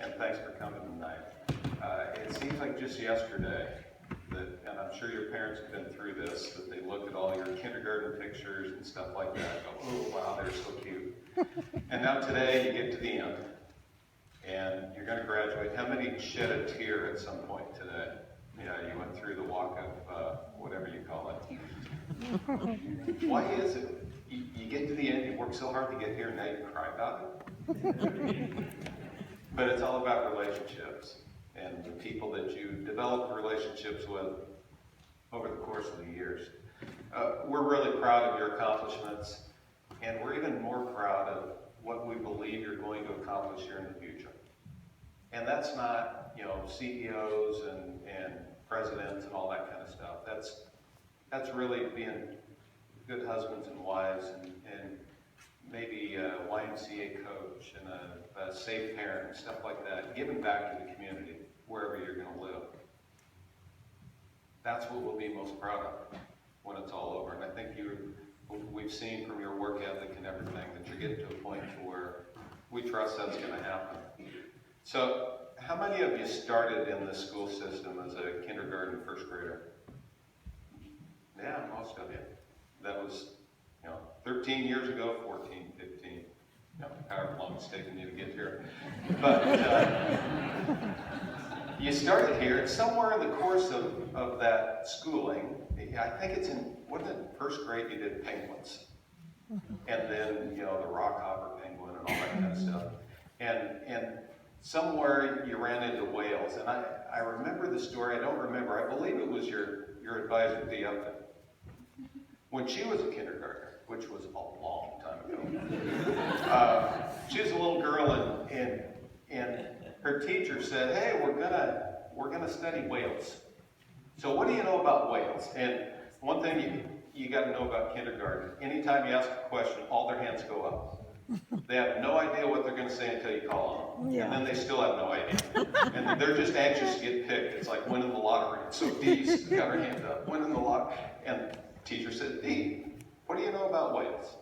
and thanks for coming tonight. It seems like just yesterday that, and I'm sure your parents have been through this, that they looked at all your kindergarten pictures and stuff like that and go, oh wow, they're so cute. And now today you get to the end and you're going to graduate. How many shed a tear at some point today? Yeah, you went through the walk of whatever you call it. Why is it? You get to the end, you work so hard to get here, and now you cry about it? But it's all about relationships and the people that you develop relationships with over the course of the years. We're really proud of your accomplishments, and we're even more proud of what we believe you're going to accomplish here in the future. And that's not, CEOs and presidents and all that kind of stuff. That's really being good husbands and wives and maybe a YMCA coach and a safe parent and stuff like that, giving back to the community wherever you're going to live. That's what we'll be most proud of when it's all over. And I think we've seen from your work ethic and everything that you're getting to a point to where we trust that's going to happen. So how many of you started in the school system as a kindergarten first grader? Yeah, most of you. That was 13 years ago, 14, 15, however long it's taken you to get here. But you started here, and somewhere in the course of that schooling, I think it's in, wasn't it in first grade you did penguins? And then, the rockhopper penguin and all that kind of stuff. And somewhere you ran into whales, and I remember the story, I don't remember, I believe it was your advisor, Dee Upton, when she was a kindergartner, which was a long time ago. She was a little girl, and her teacher said, "Hey, we're gonna study whales. So what do you know about whales?" And one thing you got to know about kindergarten: anytime you ask a question, all their hands go up. They have no idea what they're going to say until you call them, and then they still have no idea. And they're just anxious to get picked. It's like winning the lottery. So Dee's got her hand up, winning the lottery, and teacher said, "Dee, what do you know about whales?"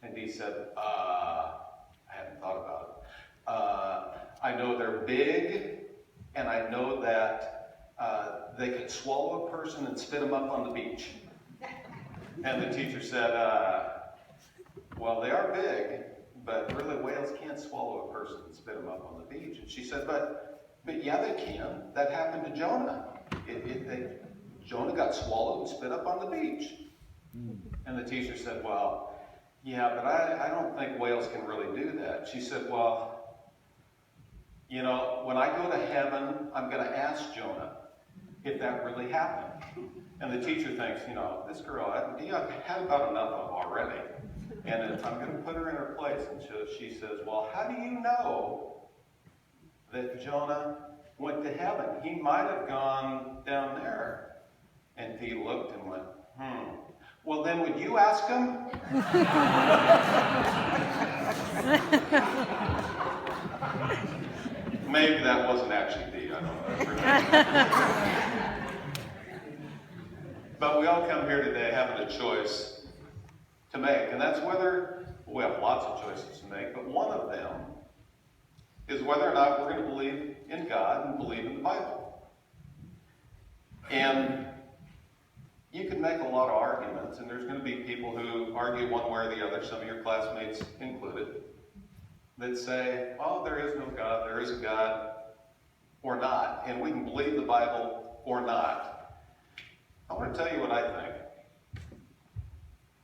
And Dee said, I hadn't thought about it. I know they're big, and I know that they could swallow a person and spit them up on the beach." And the teacher said, well, they are big, but really whales can't swallow a person and spit them up on the beach. And she said, but yeah, they can. That happened to Jonah. Jonah got swallowed and spit up on the beach. And the teacher said, well, yeah, but I don't think whales can really do that. She said, well, when I go to heaven, I'm going to ask Jonah if that really happened. And the teacher thinks, this girl, I've had about enough of already. And I'm going to put her in her place. And so she says, well, how do you know that Jonah went to heaven? He might have gone down there. And Dee looked and went, well, then would you ask him? Maybe that wasn't actually Dee. I don't know. But we all come here today having a choice to make. And that's whether, we have lots of choices to make, but one of them is whether or not we're going to believe in God and believe in the Bible. And you can make a lot of arguments, and there's going to be people who argue one way or the other, some of your classmates included, that say, well, there is no God, there is a God, or not, and we can believe the Bible or not. I want to tell you what I think.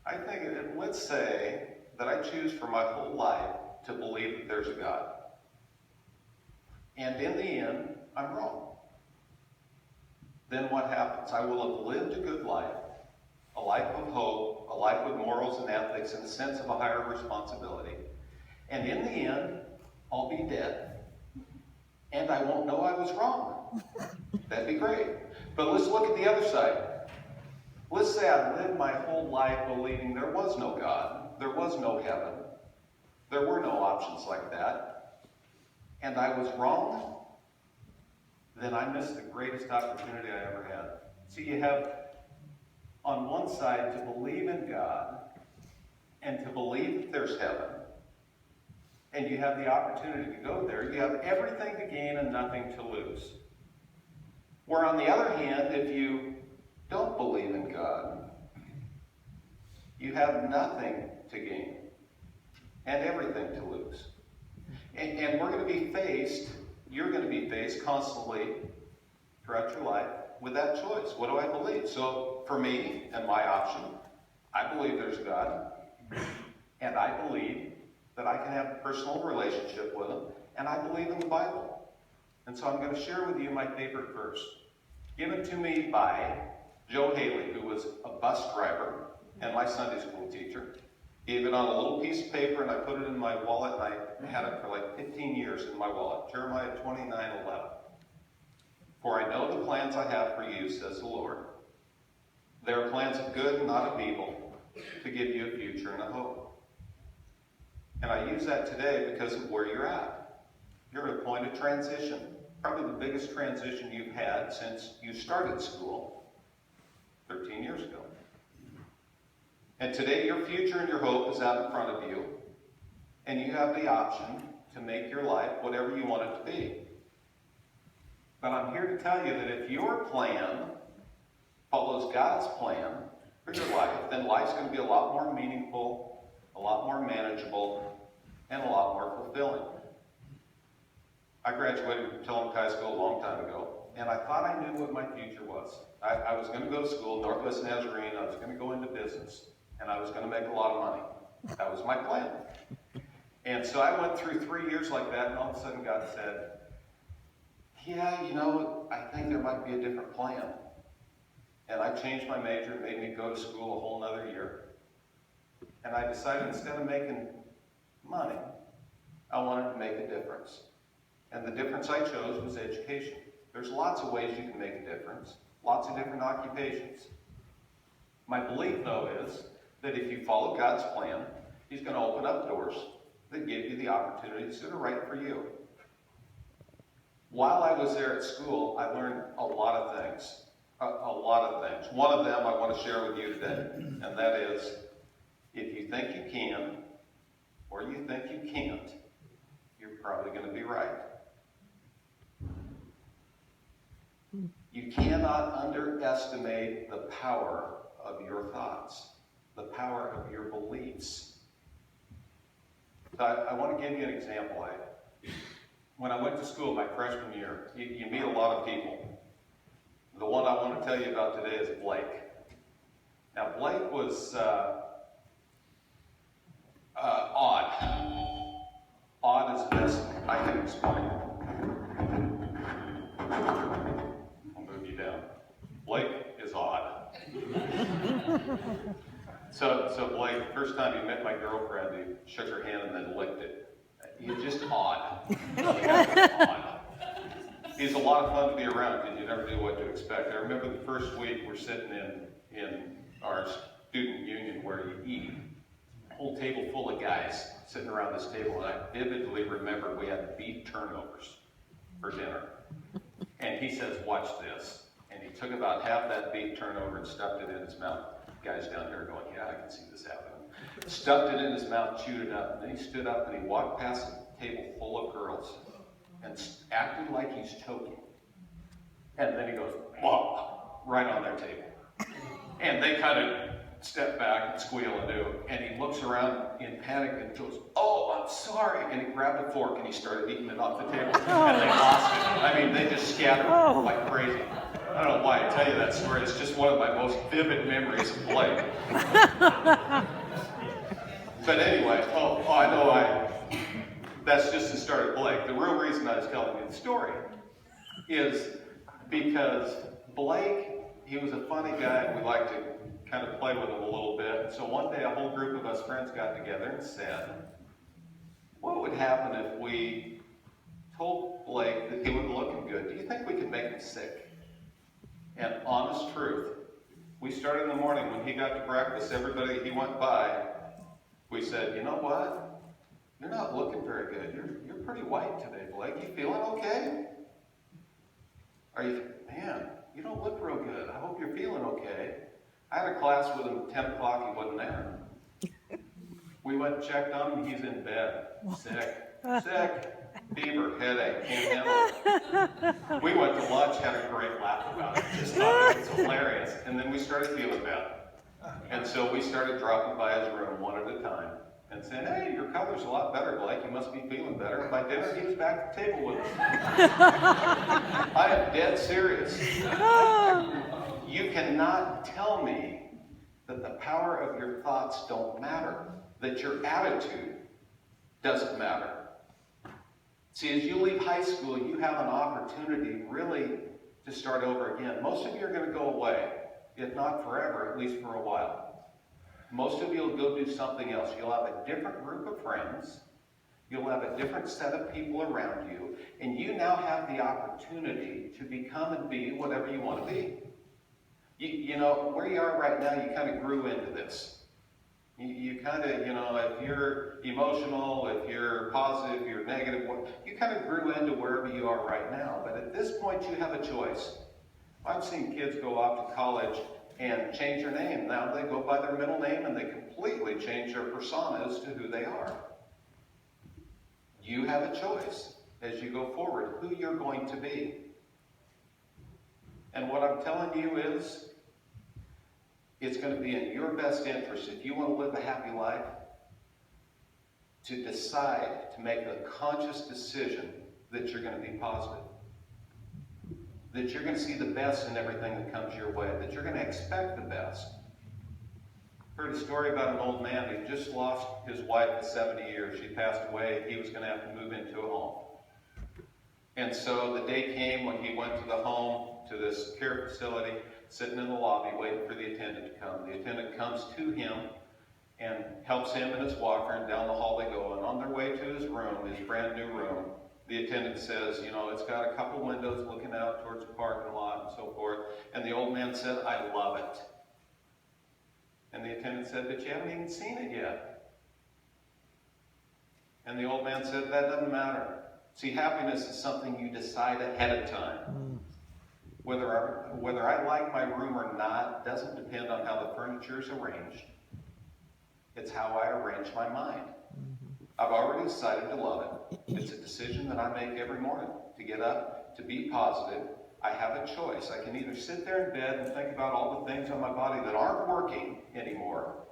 I think, let's say that I choose for my whole life to believe that there's a God. And in the end, I'm wrong. Then what happens? I will have lived a good life, a life of hope, a life with morals and ethics and a sense of a higher responsibility. And in the end, I'll be dead. And I won't know I was wrong. That'd be great. But let's look at the other side. Let's say I lived my whole life believing there was no God, there was no heaven, there were no options like that, and I was wrong. Then I missed the greatest opportunity I ever had. See, you have on one side to believe in God and to believe that there's heaven, and you have the opportunity to go there, you have everything to gain and nothing to lose. Where on the other hand, if you don't believe in God, you have nothing to gain and everything to lose. And we're going to be faced, you're going to be faced constantly throughout your life with that choice. What do I believe? So for me and my option, I believe there's God, and I believe that I can have a personal relationship with Him, and I believe in the Bible. And so I'm going to share with you my favorite verse, given to me by Joe Haley, who was a bus driver and my Sunday school teacher. He gave it on a little piece of paper, and I put it in my wallet, and I had it for like 15 years in my wallet. Jeremiah 29:11. For I know the plans I have for you, says the Lord. They are plans of good and not of evil, to give you a future and a hope. And I use that today because of where you're at. You're at a point of transition. Probably the biggest transition you've had since you started school 13 years ago. And today your future and your hope is out in front of you. And you have the option to make your life whatever you want it to be. But I'm here to tell you that if your plan follows God's plan for your life, then life's going to be a lot more meaningful, a lot more manageable, and a lot more fulfilling. I graduated from Tillamook High School a long time ago, and I thought I knew what my future was. I was going to go to school, Northwest Nazarene, I was going to go into business, and I was going to make a lot of money. That was my plan. And so I went through 3 years like that, and all of a sudden God said, yeah, you know, I think there might be a different plan. And I changed my major. It made me go to school a whole nother year. And I decided instead of making money, I wanted to make a difference. And the difference I chose was education. There's lots of ways you can make a difference, lots of different occupations. My belief, though, is that if you follow God's plan, He's going to open up doors that give you the opportunities that are right for you. While I was there at school, I learned a lot of things. A lot of things. One of them I want to share with you today, and that is, if you think you can, or you think you can't, you're probably going to be right. You cannot underestimate the power of your thoughts, the power of your beliefs. So I want to give you an example. When I went to school my freshman year, you meet a lot of people. The one I want to tell you about today is Blake. Now, Blake was odd. Odd is the best I can explain. I'll move you down. Blake is odd. So Blake, first time he met my girlfriend, he shook her hand and then licked it. He's just odd. Odd. He's a lot of fun to be around because you never knew what to expect. I remember the first week we're sitting in our student union where you eat. A whole table full of guys sitting around this table, and I vividly remember we had beef turnovers for dinner. And he says, watch this. And he took about half that beef turnover and stuffed it in his mouth. Guys down here going, yeah, I can see this happening. Stuffed it in his mouth, chewed it up, and then he stood up and he walked past a table full of girls and acted like he's choking. And then he goes, whoa, right on their table. And they kind of step back and squeal and do. And he looks around in panic and goes, oh, I'm sorry. And he grabbed a fork and he started eating it off the table. And they lost it. I mean, they just scattered like crazy. I don't know why I tell you that story. It's just one of my most vivid memories of Blake. But anyway, that's just the start of Blake. The real reason I was telling you the story is because Blake, he was a funny guy, and we liked to kind of play with him a little bit. So one day a whole group of us friends got together and said, what would happen if we told Blake that he wasn't looking good? Do you think we could make him sick? And honest truth, we started in the morning when he got to breakfast, everybody he went by, we said, you know what? You're not looking very good. You're pretty white today, Blake. You feeling okay? Man, you don't look real good. I hope you're feeling okay. I had a class with him at 10 o'clock. He wasn't there. We went and checked on him. He's in bed, sick. sick, fever, headache, can't handle it. We went to lunch, had a great laugh about it, just thought it was hilarious, and then we started feeling bad. And so we started dropping by his room one at a time and saying, hey, your color's a lot better, Blake, you must be feeling better. And by dinner, he was back at the table with us. I am dead serious. You cannot tell me that the power of your thoughts don't matter, that your attitude doesn't matter. See, as you leave high school, you have an opportunity really to start over again. Most of you are going to go away, if not forever, at least for a while. Most of you will go do something else. You'll have a different group of friends. You'll have a different set of people around you. And you now have the opportunity to become and be whatever you want to be. You know, where you are right now, you kind of grew into this. You kind of, you know, if you're emotional, if you're positive, if you're negative, you kind of grew into wherever you are right now. But at this point, you have a choice. I've seen kids go off to college and change their name. Now they go by their middle name and they completely change their personas to who they are. You have a choice as you go forward who you're going to be. And what I'm telling you is, it's going to be in your best interest, if you want to live a happy life, to decide to make a conscious decision that you're going to be positive. That you're going to see the best in everything that comes your way. That you're going to expect the best. Heard a story about an old man who just lost his wife at 70 years. She passed away. He was going to have to move into a home. And so the day came when he went to the home, to this care facility, sitting in the lobby waiting for the attendant to come. The attendant comes to him and helps him in his walker, and down the hall they go. And on their way to his room, his brand new room, the attendant says, you know, it's got a couple windows looking out towards the parking lot and so forth. And the old man said, I love it. And the attendant said, but you haven't even seen it yet. And the old man said, that doesn't matter. See, happiness is something you decide ahead of time. Whether I like my room or not doesn't depend on how the furniture is arranged. It's how I arrange my mind. I've already decided to love it. It's a decision that I make every morning to get up, to be positive. I have a choice. I can either sit there in bed and think about all the things on my body that aren't working anymore,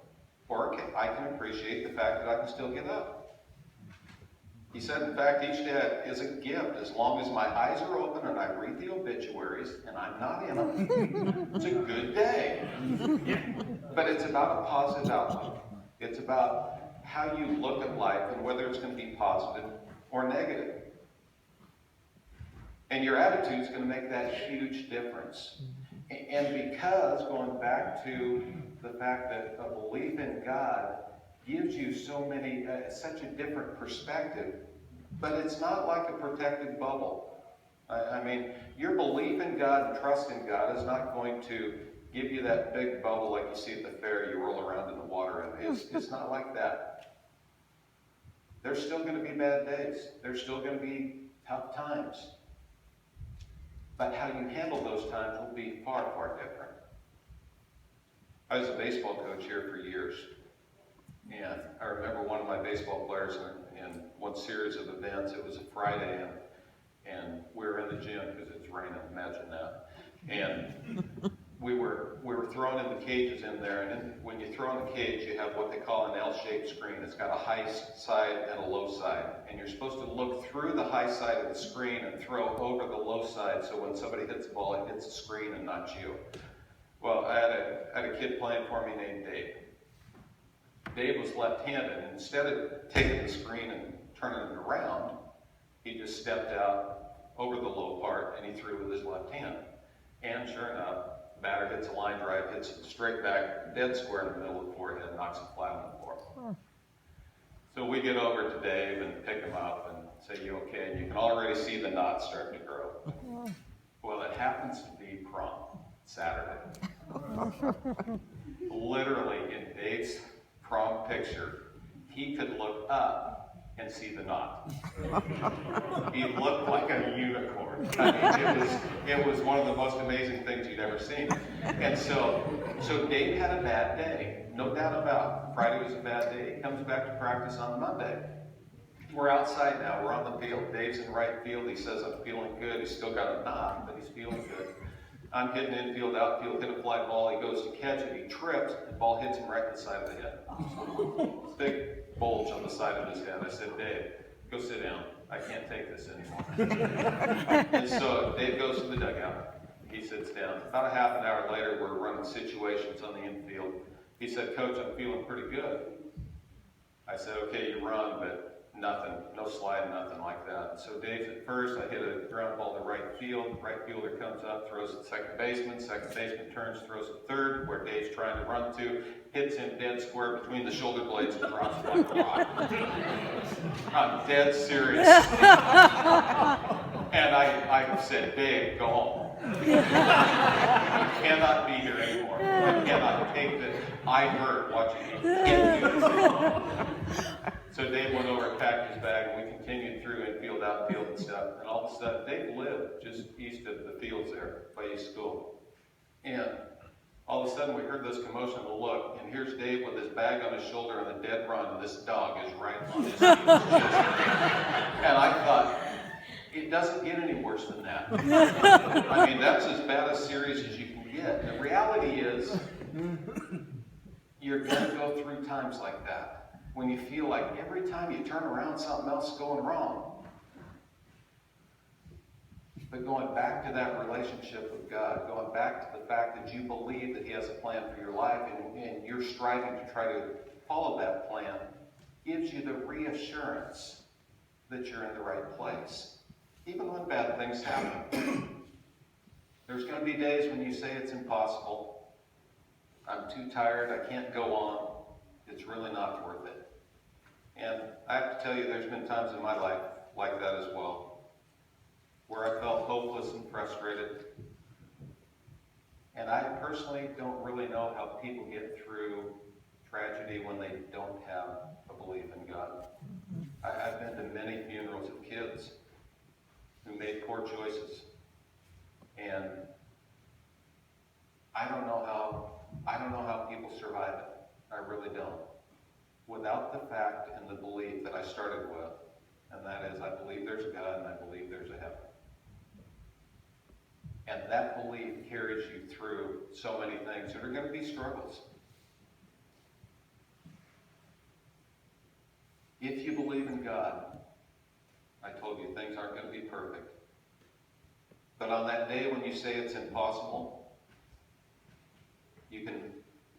or I can appreciate the fact that I can still get up. He said, in fact, each day is a gift as long as my eyes are open and I read the obituaries and I'm not in them. It's a good day. But it's about a positive outlook. It's about how you look at life and whether it's going to be positive or negative. And your attitude is going to make that huge difference. And because, going back to the fact that a belief in God gives you so many, such a different perspective, but it's not like a protected bubble. I mean, your belief in God and trust in God is not going to give you that big bubble like you see at the fair you roll around in the water in. It's not like that. There's still going to be bad days. There's still going to be tough times. But how you handle those times will be far, far different. I was a baseball coach here for years. And I remember one of my baseball players in one series of events, it was a Friday, and we were in the gym because it's raining, imagine that. And we were throwing in the cages in there, and then when you throw in the cage, you have what they call an L-shaped screen. It's got a high side and a low side. And you're supposed to look through the high side of the screen and throw over the low side, so when somebody hits the ball, it hits the screen and not you. Well, I had a kid playing for me named Dave. Dave was left-handed, and instead of taking the screen and turning it around, he just stepped out over the low part and he threw with his left hand. And sure enough, batter hits a line drive, hits it straight back, dead square in the middle of the forehead, knocks it flat on the floor. So we get over to Dave and pick him up and say, you okay? And you can already see the knots starting to grow. Well, it happens to be prom, Saturday. Literally, in Dave's prom picture, he could look up and see the knot. He looked like a unicorn. I mean, it was one of the most amazing things you'd ever seen. And so Dave had a bad day, no doubt about it. Friday was a bad day. He comes back to practice on Monday. We're outside now. We're on the field. Dave's in right field. He says, I'm feeling good. He's still got a knot, but he's feeling good. I'm hitting infield, outfield, hit a fly ball. He goes to catch it. He trips. The ball hits him right in the side of the head. Big bulge on the side of his head. I said, Dave, go sit down. I can't take this anymore. And so Dave goes to the dugout. He sits down. About a half an hour later, we're running situations on the infield. He said, Coach, I'm feeling pretty good. I said, okay, you run, but nothing, no slide, nothing like that. So Dave's at first. I hit a ground ball to right field. Right fielder comes up, throws it to second baseman. Second baseman turns, throws it third, where Dave's trying to run to. Hits him dead square between the shoulder blades and drops him like a rock. I'm dead serious. And I said, Dave, go home. I cannot be here anymore. I cannot take this. I hurt watching you hit you. So Dave went over and packed his bag, and we continued through infield, outfield, and stuff. And all of a sudden, Dave lived just east of the fields there by East School. And all of a sudden, we heard this commotion and a look, and here's Dave with his bag on his shoulder on a dead run, and this dog is right on his heels. And I thought, it doesn't get any worse than that. I mean, that's as bad a series as you can get. The reality is, you're going to go through times like that, when you feel like every time you turn around, something else is going wrong. But going back to that relationship with God, going back to the fact that you believe that He has a plan for your life, and you're striving to try to follow that plan, gives you the reassurance that you're in the right place. Even when bad things happen. There's going to be days when you say it's impossible. I'm too tired. I can't go on. It's really not worth it. And I have to tell you, there's been times in my life like that as well, where I felt hopeless and frustrated. And I personally don't really know how people get through tragedy when they don't have a belief in God. I've been to many funerals of kids who made poor choices. And I don't know how people survive it. I really don't. Without the fact and the belief that I started with, and that is, I believe there's a God and I believe there's a heaven. And that belief carries you through so many things. There are going to be struggles. If you believe in God, I told you things aren't going to be perfect. But on that day when you say it's impossible, you can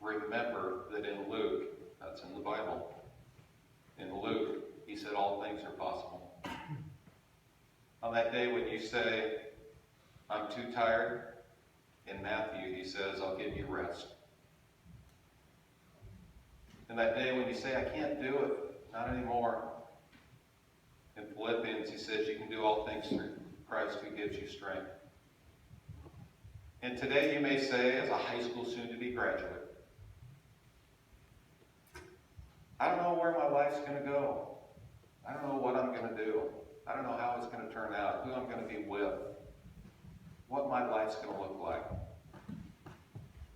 remember that in Luke, that's in the Bible, in Luke, He said all things are possible. On that day when you say, I'm too tired, in Matthew, He says, I'll give you rest. And that day when you say, I can't do it, not anymore, in Philippians, He says, you can do all things through Christ who gives you strength. And today you may say, as a high school soon-to-be graduate, I don't know where my life's going to go. I don't know what I'm going to do. I don't know how it's going to turn out, who I'm going to be with, what my life's going to look like.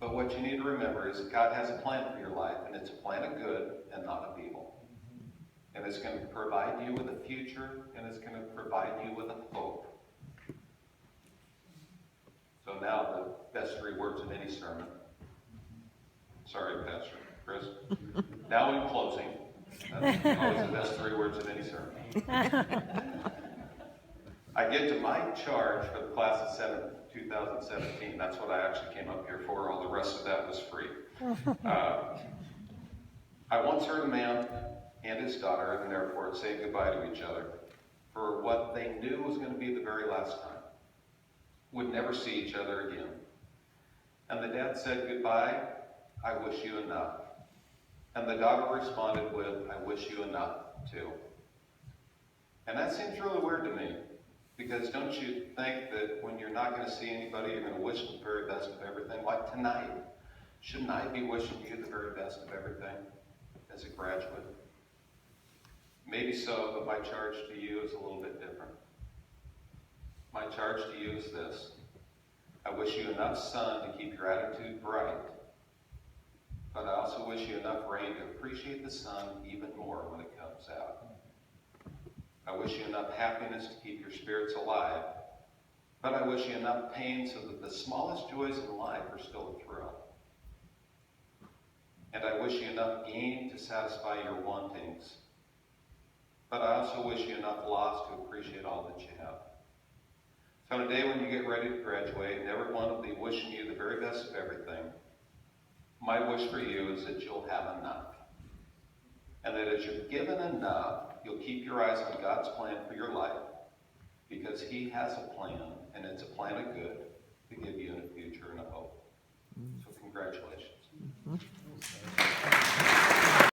But what you need to remember is that God has a plan for your life, and it's a plan of good and not of evil. And it's going to provide you with a future, and it's going to provide you with a hope. So now the best three words of any sermon. Sorry, Pastor Chris. Now in closing, that's always the best three words of any sermon. I get to my charge for the class of 2017. That's what I actually came up here for. All the rest of that was free. I once heard a man and his daughter at an airport say goodbye to each other for what they knew was going to be the very last time. Would never see each other again. And the dad said, goodbye, I wish you enough. And the daughter responded with, I wish you enough too. And that seems really weird to me, because don't you think that when you're not going to see anybody, you're going to wish them the very best of everything? Like tonight, shouldn't I be wishing you the very best of everything as a graduate? Maybe so, but my charge to you is a little bit different. My charge to you is this. I wish you enough sun to keep your attitude bright, but I also wish you enough rain to appreciate the sun even more when it comes out. I wish you enough happiness to keep your spirits alive. But I wish you enough pain so that the smallest joys in life are still a thrill. And I wish you enough gain to satisfy your wantings. But I also wish you enough loss to appreciate all that you have. So on a day when you get ready to graduate, and everyone will be wishing you the very best of everything, my wish for you is that you'll have enough. And that as you're given enough, you'll keep your eyes on God's plan for your life, because he has a plan, and it's a plan of good to give you a future and a hope. So congratulations.